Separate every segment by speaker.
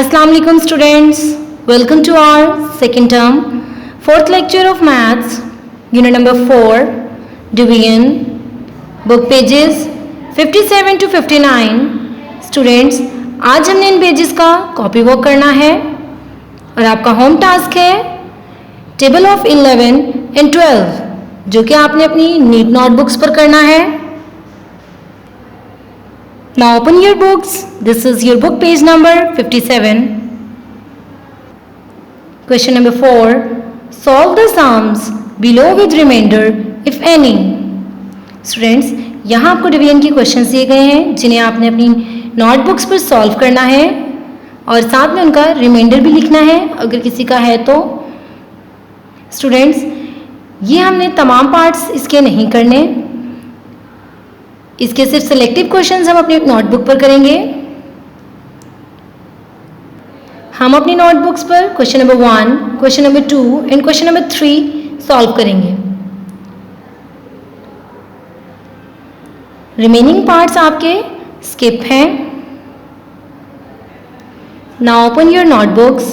Speaker 1: Assalamu alaikum students. Welcome to our second term, fourth lecture of maths, unit number 4, division, book pages 57 to 59. Students, आज हमने इन pages का copy work करना है और आपका home task है टेबल ऑफ 11 एंड 12 जो कि आपने अपनी नीट नोटबुक्स पर करना है. Now open your books. This is your book page number 57. Question number 4. Solve the sums below with remainder if any. Students, यहाँ आपको डिवीजन के क्वेश्चन दिए गए हैं जिन्हें आपने अपनी नोटबुक्स पर सॉल्व करना है और साथ में उनका रिमाइंडर भी लिखना है अगर किसी का है तो. स्टूडेंट्स, ये हमने तमाम पार्ट्स इसके नहीं करने, इसके सिर्फ सिलेक्टिव क्वेश्चंस हम अपनी नोटबुक पर करेंगे. हम अपनी नोटबुक्स पर question number 1, question number 2 and question number 3 solve करेंगे. रिमेनिंग पार्ट्स आपके स्किप हैं. Now open your notebooks.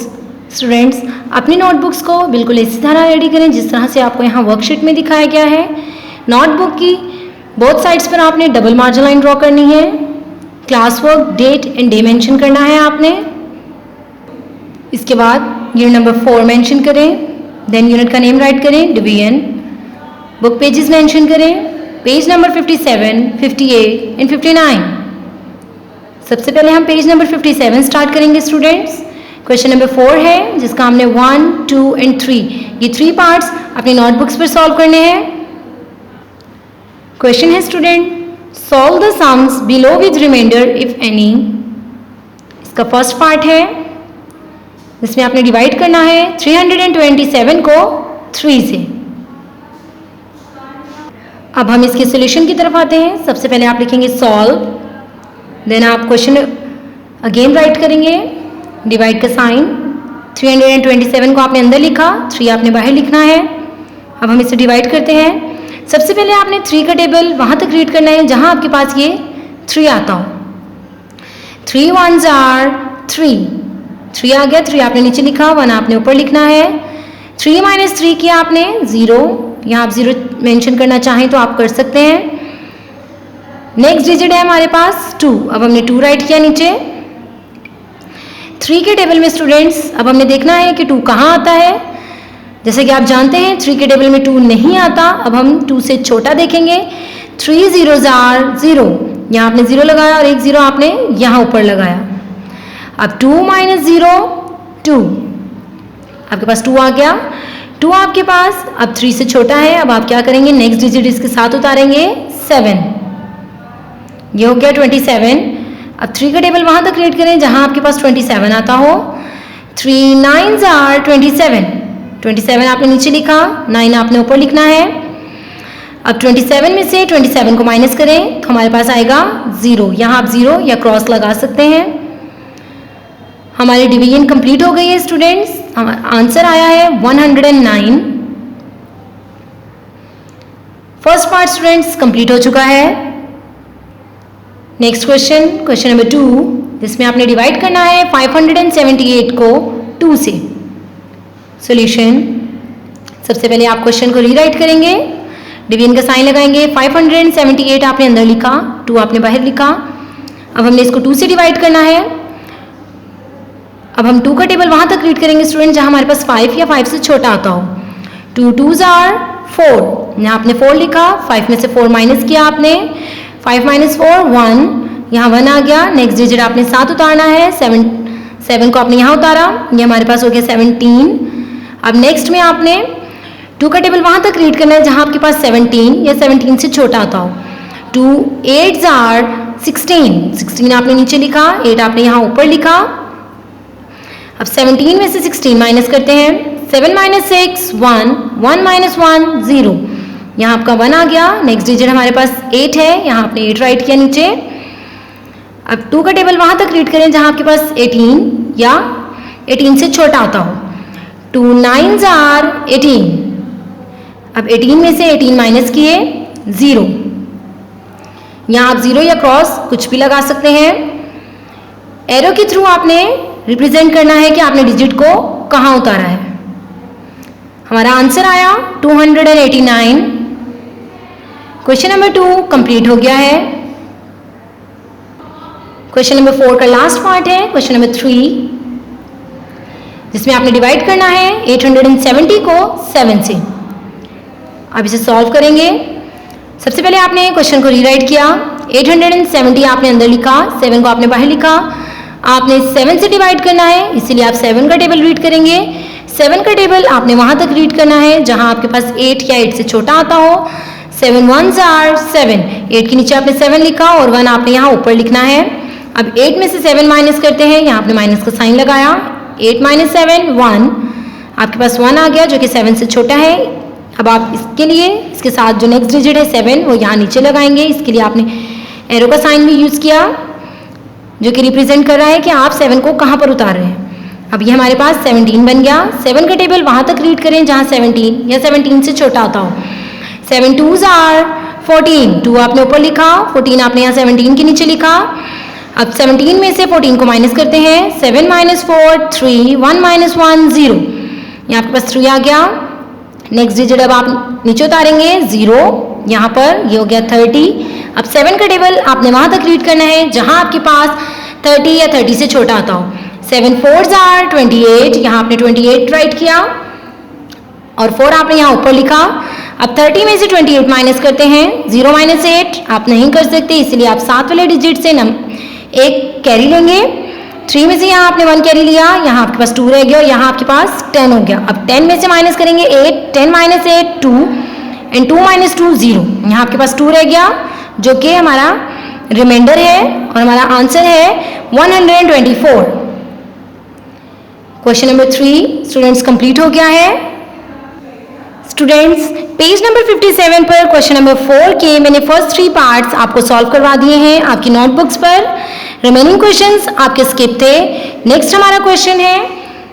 Speaker 1: Students, अपनी नोटबुक्स को बिल्कुल इसी तरह रेडी करें जिस तरह से आपको यहाँ वर्कशीट में दिखाया गया है. नोटबुक की बोथ साइड्स पर आपने डबल मार्जिन लाइन ड्रॉ करनी है. Class work, date and day mention करना है आपने. इसके बाद यूनिट नंबर 4 मेंशन करें. देन यूनिट का नेम राइट करें, डिवीजन. बुक पेजेस मेंशन करें, पेज नंबर 57, 58 एंड 59. सबसे पहले हम पेज नंबर 57 स्टार्ट करेंगे. स्टूडेंट्स, क्वेश्चन नंबर 4 है जिसका हमने 1, 2 एंड 3 ये 3 पार्ट्स अपनी नोटबुक्स पर सॉल्व करने हैं. क्वेश्चन है student, solve the sums below with reminder if any. इसका फर्स्ट पार्ट है जिसमें आपने डिवाइड करना है 327 को 3 से. अब हम इसके सॉल्यूशन की तरफ आते हैं. सबसे पहले आप लिखेंगे सॉल्व, देन आप क्वेश्चन अगेन राइट करेंगे, डिवाइड का साइन. 327 को आपने अंदर लिखा, 3 आपने बाहर लिखना है. अब हम इसे डिवाइड करते हैं. सबसे पहले आपने 3 का टेबल वहाँ तक रीड करना है जहाँ आपके पास ये 3 आता हो. 3 1s are 3. 3 आ गया, 3 आपने नीचे लिखा, 1 आपने ऊपर लिखना है. 3 - 3 किया आपने 0. यहाँ आप 0 मेंशन करना चाहें तो आप कर सकते हैं. नेक्स्ट डिजिट है हमारे पास 2. अब हमने 2 राइट किया नीचे. 3 के टेबल में स्टूडेंट्स अब हमने देखना है कि 2 कहाँ आता है. जैसे कि आप जानते हैं 3 के टेबल में 2 नहीं आता. अब हम 2 से छोटा देखेंगे. 3 0s are 0. यहाँ आपने 0 लगाया और एक 0 आपने यहाँ ऊपर लगाया. अब 2 - 0 2. आपके पास 2 आ गया. 2 आपके पास अब 3 से छोटा है. अब आप क्या करेंगे, नेक्स्ट डिजिट इसके साथ उतारेंगे 7. ये हो गया 27. अब 3 का टेबल वहाँ तक रीड करें जहाँ आपके पास 27 आता हो. 3 9s are 27. 27 आपने नीचे लिखा, 9 आपने ऊपर लिखना है. अब 27 में से 27 को माइनस करें तो हमारे पास आएगा 0. यहाँ आप 0 या क्रॉस लगा सकते हैं. हमारी डिवीजन कंप्लीट हो गई है स्टूडेंट्स. आंसर आया है 109. फर्स्ट पार्ट स्टूडेंट्स कंप्लीट हो चुका है. नेक्स्ट क्वेश्चन, क्वेश्चन नंबर 2 जिसमें आपने डिवाइड करना है 578 को 2 से. सॉल्यूशन, सबसे पहले आप क्वेश्चन को रीराइट करेंगे, डिवीजन का साइन लगाएंगे. 578 आपने अंदर लिखा, 2 आपने बाहर लिखा. अब हमने इसको 2 से डिवाइड करना है. अब हम 2 का टेबल वहाँ तक रीड करेंगे स्टूडेंट जहाँ हमारे पास 5 या 5 से छोटा आता हो. 2 2s are 4. यहाँ आपने 4 लिखा, 5 में से 4 माइनस किया आपने. 5 - 4 1. यहाँ 1 आ गया. नेक्स्ट डिजिट आपने 7 उतारना है. 7 को आपने यहाँ उतारा, ये हमारे पास हो गया 17. अब नेक्स्ट में आपने 2 का टेबल वहाँ तक रीड करना है जहाँ आपके पास 17 या 17 से छोटा आता हो. 2 8s are 16. 16 आपने नीचे लिखा, 8 आपने यहाँ ऊपर लिखा. अब 17 में से 16 माइनस करते हैं. 7 - 6 1. 1 - 1 0. यहाँ आपका 1 आ गया. नेक्स्ट डिजिट हमारे पास 8 है, यहाँ आपने 8 राइट किया नीचे. अब 2 का टेबल वहाँ तक रीड करें जहाँ आपके पास 18 या 18 से छोटा आता हो. 2 9s are 18. अब 18 में से 18 माइनस किए 0. यहाँ आप 0 या क्रॉस कुछ भी लगा सकते हैं. एरो के थ्रू आपने रिप्रेजेंट करना है कि आपने डिजिट को कहाँ उतारा है। हमारा आंसर आया 289। क्वेश्चन नंबर 2 कंप्लीट हो गया है। क्वेश्चन नंबर 4 का लास्ट पार्ट है क्वेश्चन नंबर 3, जिसमें आपने डिवाइड करना है 870 को 7 से। अब इसे सॉल्व करेंगे। सबसे पहले आपने क्वेश्चन को रीराइट किया। 870 आपने अंदर लिखा, 7 को आपने बाहर लिखा। आपने 7 से डिवाइड करना है, इसीलिए आप 7 का टेबल रीड करेंगे। 7 का टेबल आपने वहां तक रीड करना है जहां आपके पास 8 या 8 से छोटा आता हो। 7 1s are 7, 8 के नीचे आपने 7 लिखा और 1 आपने यहाँ ऊपर लिखना है। अब 8 में से 7 माइनस करते हैं, यहाँ आपने माइनस का साइन लगाया। 8 - 7 1, आपके पास 1 आ गया जो कि 7 से छोटा है। अब आप इसके लिए इसके साथ जो नेक्स्ट डिजिट है 7 वो यहाँ नीचे लगाएंगे। इसके लिए आपने एरो का साइन भी यूज किया जो कि रिप्रेजेंट कर रहा है कि आप 7 को कहाँ पर उतार रहे हैं। अब ये हमारे पास 17 बन गया। 7 का टेबल वहां तक रीड करें जहाँ 17 या 17 से छोटा आता हो। 7 2s are 14, 2 आपने ऊपर लिखा, 14 आपने यहाँ 17 के नीचे लिखा। अब 17 में से 14 को माइनस करते हैं। 7 - 4 3, 1 - 1 0, यहाँ आपके पास 3 आ गया। नेक्स्ट डिजिट अब आप नीचे उतारेंगे 0, यहाँ पर ये हो गया 30। अब 7 का टेबल आपने वहां तक रीड करना है जहां आपके पास 30 या 30 से छोटा आता हो। 7 4s are 28, यहाँ आपने 28 राइट किया और 4 आपने यहाँ ऊपर लिखा। अब 30 में से 28 माइनस करते हैं। 0 - 8 आप नहीं कर सकते, इसलिए आप 7 वाले डिजिट से एक कैरी लेंगे। 3 में से यहाँ आपने 1 कैरी लिया, यहाँ आपके पास 2 रह गया और यहाँ आपके पास 10 हो गया। अब 10 में से माइनस करेंगे 8, 10 - 8 2 एंड 2 - 2 0, यहाँ आपके पास 2 रह गया जो कि हमारा रिमाइंडर है और हमारा आंसर है 124। क्वेश्चन नंबर 3 स्टूडेंट्स कंप्लीट हो गया है। स्टूडेंट्स पेज नंबर 57 पर क्वेश्चन नंबर 4 के मैंने फर्स्ट 3 पार्ट्स आपको सॉल्व करवा दिए हैं आपकी नोटबुक्स पर। रिमेनिंग क्वेश्चंस आपके स्किप थे। नेक्स्ट हमारा क्वेश्चन है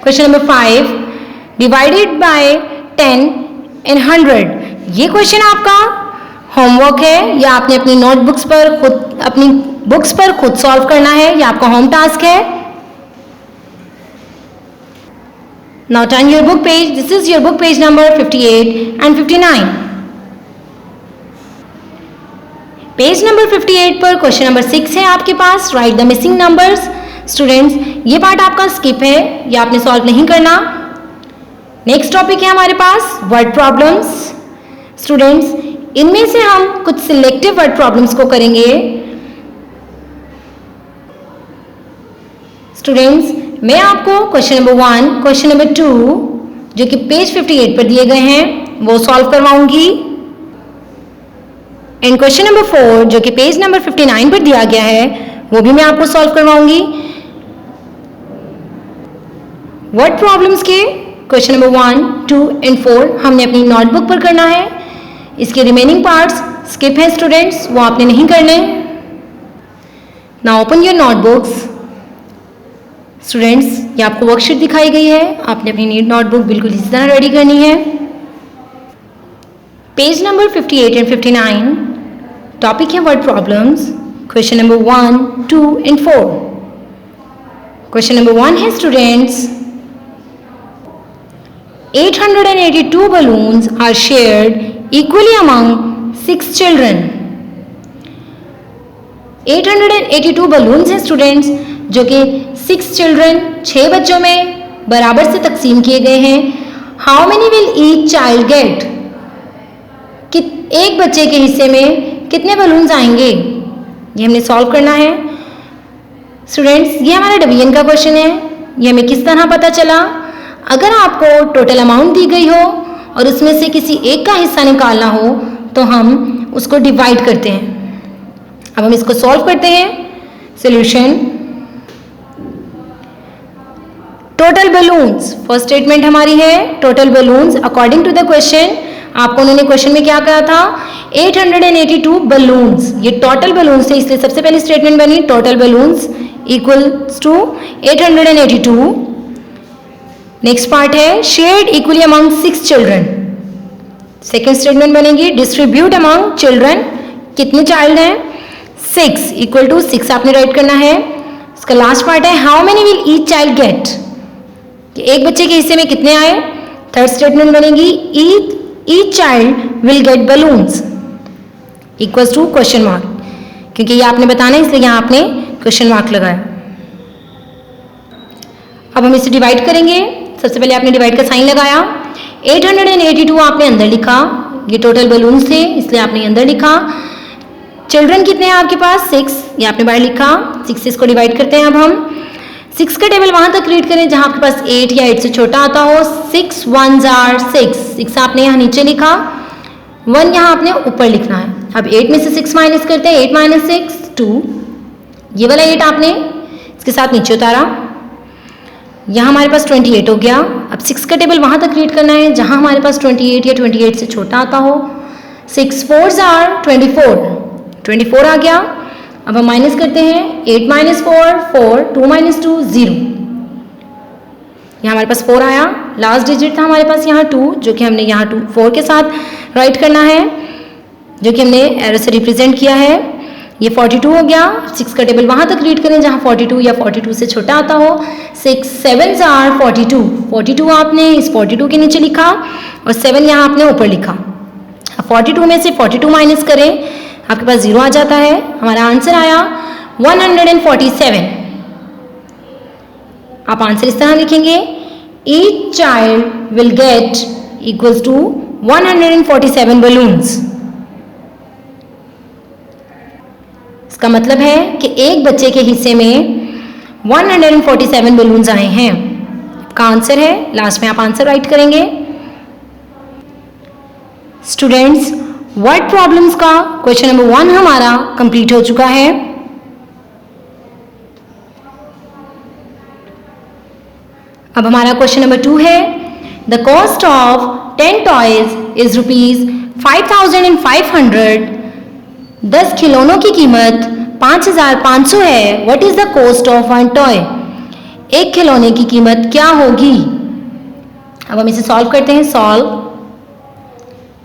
Speaker 1: question number 5, divided by 10 and 100। ये क्वेश्चन आपका होमवर्क है या आपने अपनी नोटबुक्स पर खुद अपनी बुक्स पर खुद सॉल्व करना है, या आपका होम टास्क है। Now turn your book page, this is your book page number 58 and 59। Page number 58 पर क्वेश्चन नंबर 6 है आपके पास, write the missing numbers. Students ये पार्ट आपका स्किप है, या आपने सॉल्व नहीं करना। नेक्स्ट टॉपिक है हमारे पास वर्ड प्रॉब्लम्स। स्टूडेंट्स इनमें से हम कुछ सिलेक्टिव वर्ड प्रॉब्लम्स को करेंगे। स्टूडेंट्स मैं आपको क्वेश्चन नंबर 1, क्वेश्चन नंबर 2 जो कि पेज 58 पर दिए गए हैं वो सॉल्व करवाऊंगी, एंड क्वेश्चन नंबर 4 जो कि पेज नंबर 59 पर दिया गया है वो भी मैं आपको सॉल्व करवाऊंगी। वर्ड प्रॉब्लम्स के क्वेश्चन नंबर 1, 2 एंड 4 हमने अपनी नोटबुक पर करना है। इसके रिमेनिंग पार्ट्स स्किप है स्टूडेंट्स, वो आपने नहीं करने। Now open your notebooks. Students ये आपको वर्कशीट दिखाई गई है, आपने अपनी नोटबुक बिल्कुल इसी तरह रेडी करनी है। पेज नंबर 58 एंड 59 टॉपिक है word problems, question number 1, 2 and 4। Question number 1 है students 882 balloons are shared equally among 6 children। 882 balloons हैं स्टूडेंट्स जो कि 6 चिल्ड्रन 6 बच्चों में बराबर से तकसीम किए गए हैं। How many will each child get, कि एक बच्चे के हिस्से में कितने बलून्स आएंगे, ये हमने सॉल्व करना है। स्टूडेंट्स ये हमारा डिवीजन का क्वेश्चन है। ये हमें किस तरह पता चला, अगर आपको टोटल अमाउंट दी गई हो और उसमें से किसी एक का हिस्सा निकालना हो तो हम उसको डिवाइड करते हैं। अब हम इसको सॉल्व करते हैं। Solution total balloons, first statement हमारी है total balloons according to the question. आपको उन्होंने क्वेश्चन में क्या कहा था 882 बलून्स, ये टोटल बलून्स थे इसलिए सबसे पहली स्टेटमेंट बनी total balloons equals to 882। Next part है shared equally among 6 children, second statement बनेगी डिस्ट्रीब्यूट अमंग चिल्ड्रन, कितने चाइल्ड हैं 6 इक्वल टू 6 आपने राइट करना है। इसका लास्ट पार्ट है how many will each child get, कि एक बच्चे के हिस्से में कितने आए। थर्ड स्टेटमेंट बनेगी each child will get balloons equals to question mark, क्योंकि ये आपने बताना है इसलिए यहाँ आपने क्वेश्चन मार्क लगाया। अब हम इसे डिवाइड करेंगे। सबसे पहले आपने डिवाइड का साइन लगाया। 882 आपने अंदर लिखा, ये टोटल बलून्स थे इसलिए आपने अंदर लिखा। चिल्ड्रन कितने हैं आपके पास 6, ये आपने बाहर लिखा। 6 से इसको डिवाइड करते हैं। अब हम 6 का टेबल वहां तक रीड करें जहां आपके पास 8 या 8 से छोटा आता हो। 6 1s are 6, 6 आपने यहाँ नीचे लिखा, 1 यहाँ आपने ऊपर लिखना है। अब 8 में से 6 माइनस करते हैं, 8 माइनस 6 2, ये वाला 8 आपने इसके साथ नीचे उतारा, यहाँ हमारे पास 28 हो गया। अब 6 का टेबल वहां तक रीड करना है जहां हमारे पास 28 या 28 से छोटा आता हो। 6 4s are 24 आ गया। अब हम माइनस करते हैं, 8 माइनस 4 4, 2 माइनस 2 0, यहाँ हमारे पास 4 आया। लास्ट डिजिट था हमारे पास यहाँ 2, जो कि हमने यहाँ 4 के साथ राइट करना है, जो कि हमने एरो से रिप्रेजेंट किया है। ये 42 हो गया। 6 का टेबल वहां तक रीड करें जहां 42 या 42 से छोटा आता हो। 6 7s are 42, 42 आपने इस 42 के नीचे लिखा और 7 यहाँ आपने ऊपर लिखा। अब 42 में से 42 माइनस करें, आपके पास 0 आ जाता है। हमारा आंसर आया 147। आप आंसर इस तरह लिखेंगे, each child will get equals to 147 balloons. इसका मतलब है कि एक बच्चे के हिस्से में 147 बलून्स आए हैं। आपका आंसर है, लास्ट में आप आंसर राइट करेंगे। स्टूडेंट्स, वर्ड प्रॉब्लम्स का क्वेश्चन नंबर 1 हमारा कंप्लीट हो चुका है। अब हमारा क्वेश्चन नंबर 2 है, the cost of 10 toys is ₹5,500। 10 खिलौनों की कीमत 5,500 है। What is the cost of 1 toy? एक खिलौने की कीमत क्या होगी? अब हम इसे सॉल्व करते हैं। सॉल्व।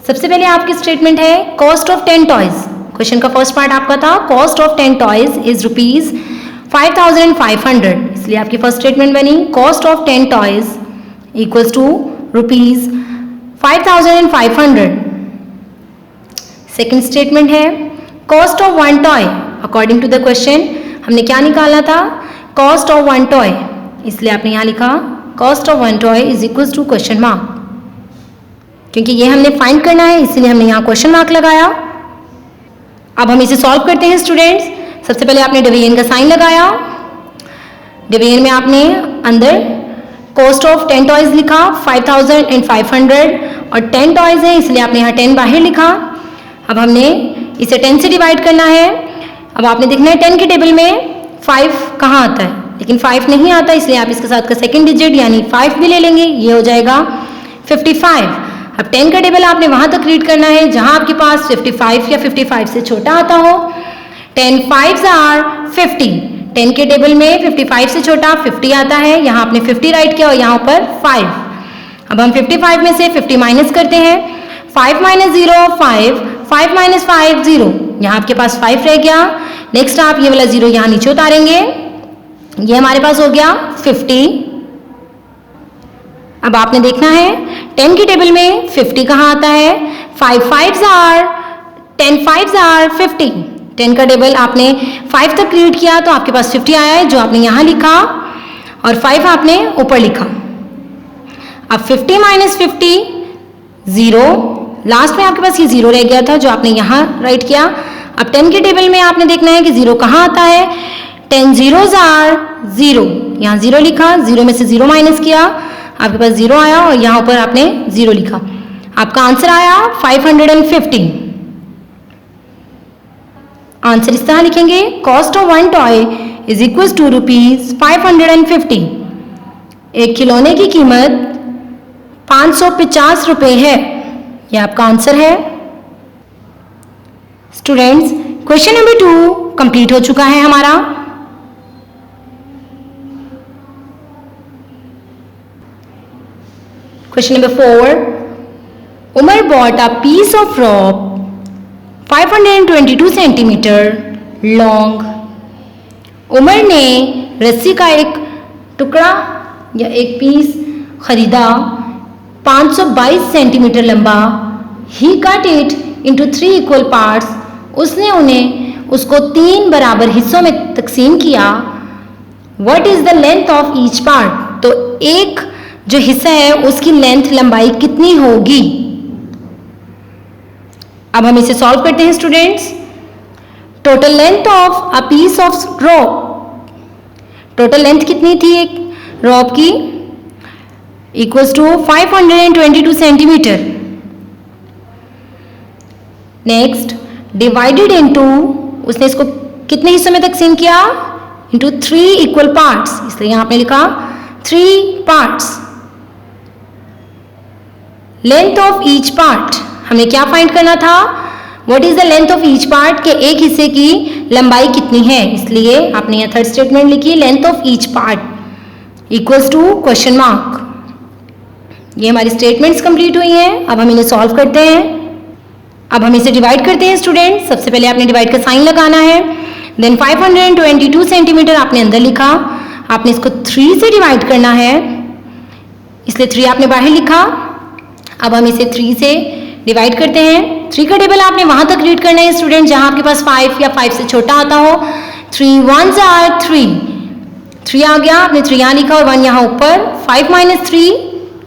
Speaker 1: सबसे पहले आपकी स्टेटमेंट है कॉस्ट ऑफ 10 टॉयज। क्वेश्चन का फर्स्ट पार्ट आपका था कॉस्ट ऑफ 10 टॉयज इज ₹5,500, इसलिए आपकी फर्स्ट स्टेटमेंट बनी cost of 10 toys equals to ₹5,500। Second statement है cost of 1 toy. According to the question हमने क्या निकालना था? कॉस्ट ऑफ 1 टॉय, इसलिए आपने यहाँ लिखा cost of 1 toy is equals to question mark, क्योंकि ये हमने फाइंड करना है इसलिए हमने यहाँ क्वेश्चन मार्क लगाया। अब हम इसे सॉल्व करते हैं स्टूडेंट्स। सबसे पहले आपने डिवीजन का साइन लगाया। डिवीजन में आपने अंदर कॉस्ट ऑफ 10 टॉयज लिखा 5,500 और 10 टॉयज है इसलिए आपने यहाँ 10 बाहर लिखा। अब हमने इसे 10 से डिवाइड करना है। अब आपने देखना है 10 के टेबल में 5 कहाँ आता है, लेकिन 5 नहीं आता इसलिए आप इसके साथ का सेकंड डिजिट यानी 5 भी ले लेंगे, ये हो जाएगा 55। अब 10 का टेबल आपने वहां तक रीड करना है जहां आपके पास 55 या 55 से छोटा आता हो। 10 5s are 50, 10 के टेबल में 55 से छोटा 50 आता है, यहाँ आपने 50 राइट किया और यहाँ पर 5। अब हम 55 में से 50 माइनस करते हैं। 5 माइनस 0 5, 5 माइनस 5 0, यहाँ आपके पास 5 रह गया। नेक्स्ट आप ये वाला 0 यहाँ नीचे उतारेंगे, ये हमारे पास हो गया 50। अब आपने देखना है 10 के टेबल में 50 कहाँ आता है? 5 5s are 10 5s are 50, 10 का टेबल आपने 5 तक रीड किया तो आपके पास 50 आया है जो आपने यहाँ लिखा और 5 आपने ऊपर लिखा। अब 50 माइनस 50 0, लास्ट में आपके पास ये 0 रह गया था जो आपने यहाँ राइट किया। अब 10 के टेबल में आपने देखना है कि 0 कहाँ आता है? 10 zeros are 0, यहाँ 0 लिखा, 0 में से 0 माइनस किया, आपके पास 0 आया और यहाँ ऊपर आपने 0 लिखा। आपका आंसर आया 550। आंसर इस तरह लिखेंगे cost of 1 toy is equal to ₹550। एक खिलौने की कीमत 550 रुपये है, यह आपका आंसर है। स्टूडेंट्स, क्वेश्चन नंबर 2 कंप्लीट हो चुका है हमारा। Question number 4, Umar bought a piece of rope 522 centimetre long. Umar ने रस्सी का एक टुकड़ा या एक पीस खरीदा 522 सेंटीमीटर लंबा। He cut it into 3 equal parts, उसने उन्हें उसको 3 बराबर हिस्सों में तकसीम किया। What is the length of each part, तो एक जो हिस्सा है उसकी लेंथ लंबाई कितनी होगी। अब हम इसे सॉल्व करते हैं students. Total length of a piece of rope, total length कितनी थी एक रॉप की, equals to 522 centimetre. Next divided into, उसने इसको कितने हिस्सों में तकसीम किया, इनटू 3 इक्वल पार्ट्स, इसलिए यहां पे लिखा 3 parts. Length of each part, हमें क्या फाइंड करना था, what is the length of each part, के एक हिस्से की लंबाई कितनी है, इसलिए आपने यहां थर्ड स्टेटमेंट लिखी length of each part equals to question mark. ये हमारी स्टेटमेंट्स कंप्लीट हुई हैं। अब हम इन्हें सॉल्व करते हैं। अब हम इसे डिवाइड करते हैं स्टूडेंट्स। सबसे पहले आपने डिवाइड का साइन लगाना है, देन 522 सेंटीमीटर आपने अंदर लिखा, आपने इसको 3 से डिवाइड करना है, इसलिए 3 आपने बाहर लिखा। अब हम इसे 3 से डिवाइड करते हैं। 3 का टेबल आपने वहां तक रीड करना है स्टूडेंट जहां आपके पास 5 या 5 से छोटा आता हो। 3 1s are 3, 3 आ गया, आपने 3 यहाँ लिखा और 1 यहाँ ऊपर। 5 - 3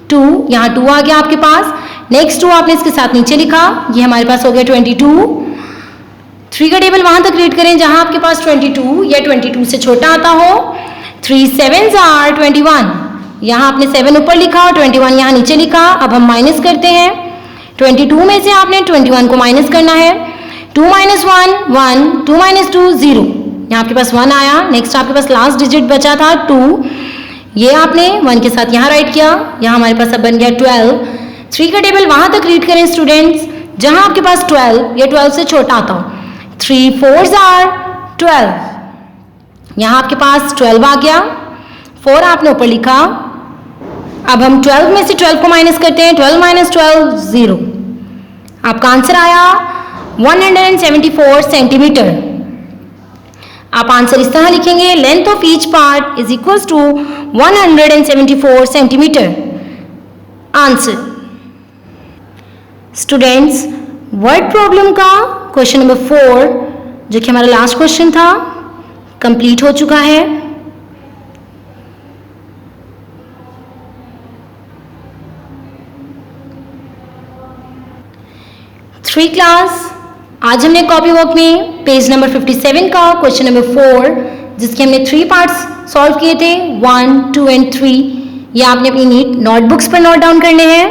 Speaker 1: 2, यहाँ 2 आ गया आपके पास। नेक्स्ट 2 आपने इसके साथ नीचे लिखा, ये हमारे पास हो गया 22। 3 का टेबल वहां तक रीड करें जहां आपके पास 22 या 22 से छोटा आता हो। 3 7s are 21, यहाँ आपने 7 ऊपर लिखा और 21 यहाँ नीचे लिखा। अब हम माइनस करते हैं, 22 में से आपने 21 को माइनस करना है। 2 - 1 1, 2 - 2 0, यहाँ आपके पास 1 आया। नेक्स्ट आपके पास लास्ट डिजिट बचा था 2, ये आपने 1 के साथ यहाँ राइट किया, यहाँ हमारे पास अब बन गया 12। 3 का टेबल वहां तक रीड करें स्टूडेंट्स जहां आपके पास 12 या 12 से छोटा आता हो। 3 4s are 12, यहाँ आपके पास 12 आ गया, 4 आपने ऊपर लिखा। अब हम 12 में से 12 को माइनस करते हैं। 12 - 12 0, आपका आंसर आया 174 सेंटीमीटर। आप आंसर इस तरह लिखेंगे, length of each part is equals to 174 centimetre. Answer students, word problem का क्वेश्चन नंबर 4 जो कि हमारा लास्ट क्वेश्चन था कंप्लीट हो चुका है। थ्री क्लास, आज हमने कॉपी वर्क में पेज नंबर 57 का क्वेश्चन नंबर 4 जिसके हमने 3 पार्ट्स सॉल्व किए थे, 1 2 एंड 3, ये आपने अपनी नीट नोटबुक्स पर नोट डाउन करने हैं।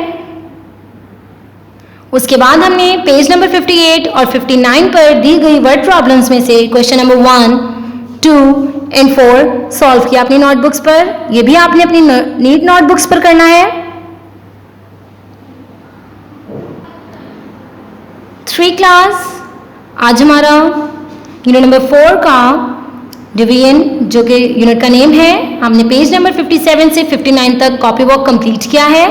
Speaker 1: उसके बाद हमने पेज नंबर 58 और 59 पर दी गई वर्ड प्रॉब्लम्स में से क्वेश्चन नंबर 1 2 एंड 4 सॉल्व किया अपनी नोटबुक्स पर। ये भी आपने अपनी नीट नोटबुक्स पर करना है। 3 क्लास, आज हमारा यूनिट नंबर 4 का डिवीजन जो कि यूनिट का नेम है, हमने पेज नंबर 57 से 59 तक कॉपी वर्क कंप्लीट किया है।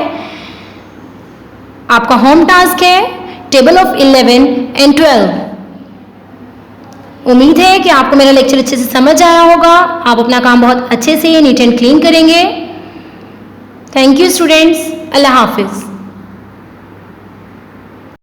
Speaker 1: आपका होम टास्क है टेबल ऑफ 11 एंड 12। उम्मीद है कि आपको मेरा लेक्चर अच्छे से समझ आया होगा, आप अपना काम बहुत अच्छे से नीट एंड क्लीन करेंगे। Thank you students, Allah Hafiz.